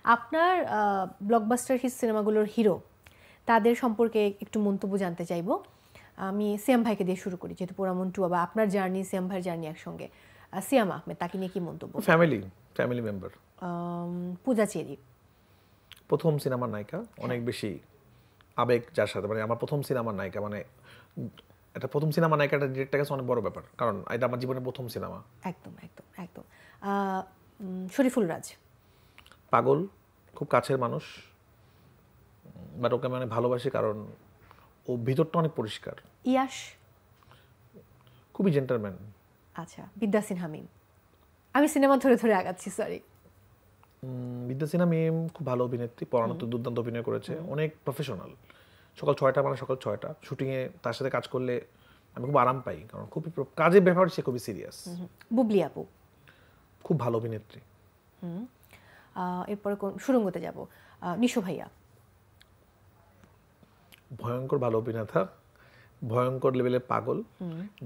আপনার blockbuster hit সিনেমাগুলোর hero তাদের সম্পর্কে একটু মন্তব্য জানতে চাইবো। আমি সিয়াম ভাইকে দিয়ে শুরু করি, যেহেতু পোড়ামন টু বা আপনার জার্নি সিয়াম ভাইয়ের জার্নি একসঙ্গে। সিয়াম আহমেদ, তাকে নিয়ে কি মন্তব্য? Family member. পূজা চেরি প্রথম সিনেমার নায়িকা, অনেক বেশি আবেগ যার সাথে, মানে আমার প্রথম সিনেমার নায়িকা, মানে এটা প্রথম সিনেমা নায়িকাটা ডিরেক্টর কাছে অনেক বড় ব্যাপার, কারণ এটা আমার জীবনের প্রথম সিনেমা। একদম একদম একদম। শরীফুল রাজ, পাগল, খুব কাছের মানুষ, বাট ওকে আমি অনেক ভালোবাসি কারণ ও ভিতরটা অনেক পরিষ্কার। ইয়াশ, খুবই জেন্টলম্যান। আচ্ছা, বিদ্যা সিনহা মিম। আমি সিনেমা ধরে ধরে আগাচ্ছি, সরি। বিদ্যা সিনহা মিম খুব ভালো অভিনেত্রী, পড়ানো তো দুর্দান্ত অভিনয় করেছে, অনেক প্রফেশনাল। সকাল 6টা মানে সকাল 6টা শুটিংয়ে তার সাথে কাজ করলে আমি খুব আরাম পাই, কারণ খুবই কাজের ব্যাপার, সে খুবই সিরিয়াস। বুবলি আপু, খুব ভালো অভিনেত্রী। এরপরে সুরঙ্গতে যাব, নিশো ভাইয়া। ভয়ঙ্কর ভালো অভিনেতা, ভয়ঙ্কর লেভেলের পাগল,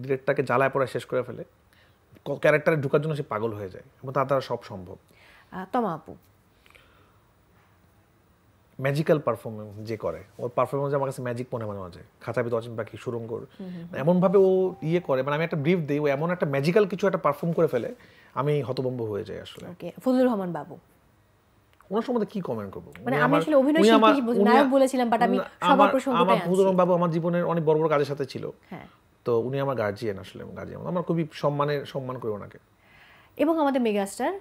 ডিরেক্টরকে জ্বালায় পড়া শেষ করে ফেলে, ক্যারেক্টারে ঢোকার জন্য সে পাগল হয়ে যায় এবং তার দ্বারা সব সম্ভব। তমা আপু, ম্যাজিক্যাল পারফরমেন্স যে করে, ওর পারফরমেন্স আমার কাছে ম্যাজিক মনে মাঝে মাঝে। খাঁচা ভিতর অচিন পাখি, সুরঙ্গর, এমনভাবে ও ইয়ে করে, মানে আমি একটা ব্রিফ দিই, ও এমন একটা ম্যাজিক্যাল কিছু একটা পারফর্ম করে ফেলে, আমি হতভম্ব হয়ে যাই আসলে। ওকে, ফজলুর রহমান বাবু, ওনার সম্বন্ধে কি কমেন্ট করব? মানে আমি আসলে অভিনয় শিল্পী নায়ক বলেছিলাম, বাট আমি সবার প্রসঙ্গটাই আমার ফজলুর রহমান বাবু আমার জীবনের অনেক বড় বড় কাজের সাথে ছিল। হ্যাঁ, তো উনি আমার গার্জিয়ান, আসলে গার্জিয়ান, আমার খুবই সম্মান করি ওনাকে। এবং আমাদের মেগাস্টার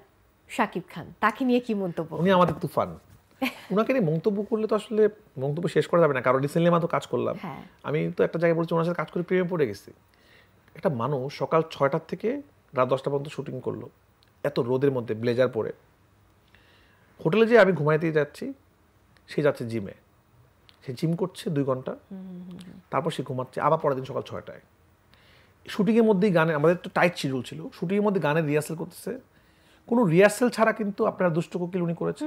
শাকিব খান, তাকে নিয়ে কি মন্তব্য? উনি আমাদের তুফান। ওনাকে নিয়ে মন্তব্য করলে তো আসলে মন্তব্য শেষ করা যাবে না, কারণ রিসেন্টলি তো কাজ করলাম। আমি তো একটা জায়গায় বলছি, ওনার সাথে কাজ করে প্রেমে পড়ে গেছি। একটা মানুষ সকাল 6টার থেকে রাত 10টা পর্যন্ত শুটিং করলো, এত রোদের মধ্যে ব্লেজার পরে। হোটেলে যে আমি ঘুমাইতে যাচ্ছি, সে যাচ্ছে জিমে, সে জিম করছে 2 ঘন্টা, তারপর সে ঘুমাচ্ছে আবার পরের দিন সকাল 6টায়। শুটিংয়ের মধ্যেই গানে, আমাদের তো টাইট শিডিউল ছিল, শুটিংয়ের মধ্যে গানের রিহার্সাল করতেছে। কোনো রিহার্সাল ছাড়া কিন্তু আপনার দুষ্ট কোকিল উনি করেছে,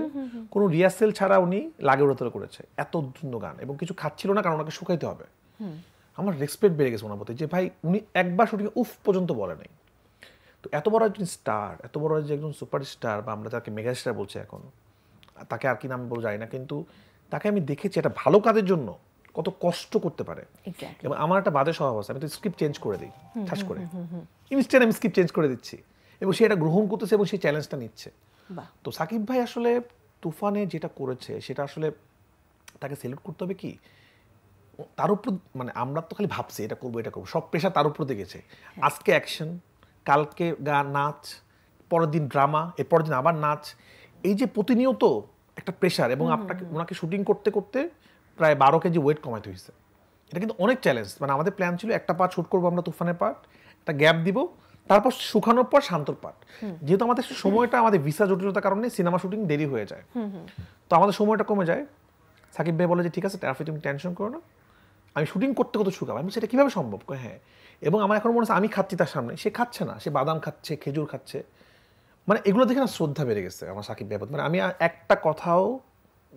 কোনো রিহার্সাল ছাড়া উনি লাগে উড়াতরে করেছে, এত সুন্দর গান, এবং কিছু খাচ্ছিল না কারণ ওনাকে শুকাইতে হবে। আমার রেসপেক্ট বেড়ে গেছে ওনার প্রতি, যে ভাই উনি একবার শুটিংয়ে উফ পর্যন্ত বলে নাই। তো এত বড় একজন স্টার, এত বড় যে একজন সুপারস্টার, বা আমরা তাকে মেগাস্টার বলছি এখন, তাকে আর কি নাম বলে যায় না, কিন্তু তাকে আমি দেখেছি একটা ভালো কাজের জন্য কত কষ্ট করতে পারে। এবং আমার একটা বাজে স্বভাব আছে, আমি তো স্ক্রিপ্ট চেঞ্জ করে দিই ঠাস করে, ইনস্ট্যান্ট আমি স্ক্রিপ্ট চেঞ্জ করে দিচ্ছি, এবং সে এটা গ্রহণ করতেছে এবং সেই চ্যালেঞ্জটা নিচ্ছে। তো সাকিব ভাই আসলে তুফানে যেটা করেছে সেটা আসলে তাকে সেলুট করতে হবে। কি তার উপর, মানে আমরা তো খালি ভাবছি এটা করবো এটা করবো, সব প্রেশার তার উপর দিয়ে গেছে। আজকে অ্যাকশন, কালকে গান, নাচ, পরের দিন ড্রামা, এর পরের দিন আবার নাচ, এই যে প্রতিনিয়ত একটা প্রেশার, এবং আপনাকে ওনাকে শুটিং করতে করতে প্রায় 12 কেজি ওয়েট কমাইতে হয়েছে। এটা কিন্তু অনেক চ্যালেঞ্জ। মানে আমাদের প্ল্যান ছিল একটা পার্ট শ্যুট করবো আমরা, তুফানের পার্ট, একটা গ্যাপ দিব, তারপর শুকানোর পর শান্তর পার্ট। যেহেতু আমাদের সময়টা, আমাদের ভিসা জটিলতার কারণে সিনেমা শুটিং দেরি হয়ে যায়, তো আমাদের সময়টা কমে যায়। সাকিব ভাই বলে যে ঠিক আছে ট্রাফিক, তুমি টেনশন করো না, আমি শুটিং করতে করতে শুকাবো। আমি সেটা কীভাবে সম্ভব? হ্যাঁ। এবং আমার এখন মনে হচ্ছে আমি খাচ্ছি তার সামনে, সে খাচ্ছে না, সে বাদাম খাচ্ছে, খেজুর খাচ্ছে। মানে এগুলো দেখে না শ্রদ্ধা বেড়ে গেছে আমার সাকিব ভাই। মানে আমি একটা কথাও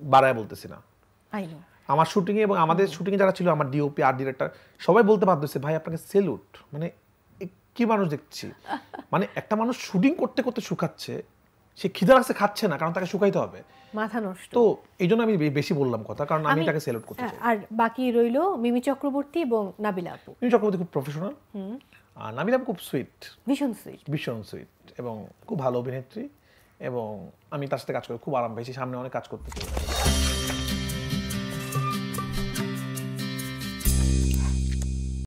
বাড়ায় বলতেছি না। আমার শুটিংয়ে এবং আমাদের শুটিংয়ে যারা ছিল, আমার ডিওপি, আর্ট ডিরেক্টর, সবাই বলতে বাধ্য হচ্ছে ভাই আপনাকে সেলুট। মানে কি মানুষ দেখছি, মানে একটা মানুষ শুটিং করতে করতে শুকাচ্ছে, সে খিদা লাগছে খাচ্ছে না, কারণ তাকে শুকাইতে হবে, মাথা নষ্ট। তো এই জন্য আমি বেশি বললাম কথা, কারণ আমি তাকে সেলুট করতে চাই। আর বাকি রইল মিমি চক্রবর্তী এবং নাবিলা আপু। মিমি চক্রবর্তী খুব প্রফেশনাল, আর নাবিলা আপু খুব সুইট, ভীষণ সুইট এবং খুব ভালো অভিনেত্রী, এবং আমি তার সাথে কাজ করে খুব আরাম পেয়েছি, সামনে অনেক কাজ করতে চাই।